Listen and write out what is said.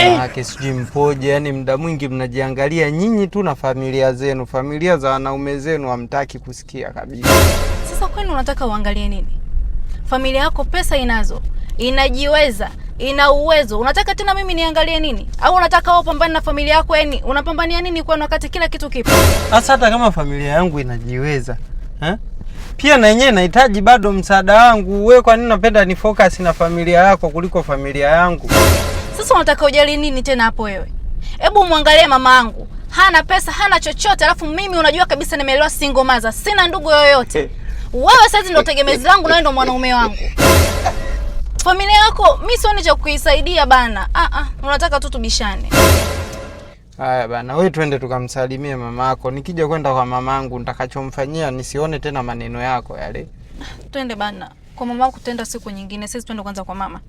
wanawake sijui mpoje, yani muda mwingi mnajiangalia nyinyi tu na familia zenu. Familia za wanaume zenu hamtaki kusikia kabisa. Sasa kwani unataka uangalie nini? Familia yako pesa inazo, inajiweza, ina uwezo. Unataka tena mimi niangalie nini? Au unataka wewe upambane na familia yako? Yani unapambania nini kwa wakati kila kitu kipo? Sasa hata kama familia yangu inajiweza, pia na yenyewe inahitaji bado msaada wangu. Wewe kwa nini unapenda ni focus na familia yako kuliko familia yangu? Sasa unataka ujali nini tena hapo wewe? Hebu muangalie mama yangu. Hana pesa, hana chochote, alafu mimi unajua kabisa nimeelewa single mother. Sina ndugu yoyote. Wewe sasa ndio tegemezi langu na wewe ndio mwanaume wangu. Familia yako mimi sioni cha kuisaidia bana. Unataka tu tubishane. Haya bana, wewe twende tukamsalimie mama yako. Nikija kwenda kwa mamangu nitakachomfanyia nisione tena maneno yako yale. Twende bana. Kwa mama yako tutaenda siku nyingine. Sisi twende kwanza kwa mama.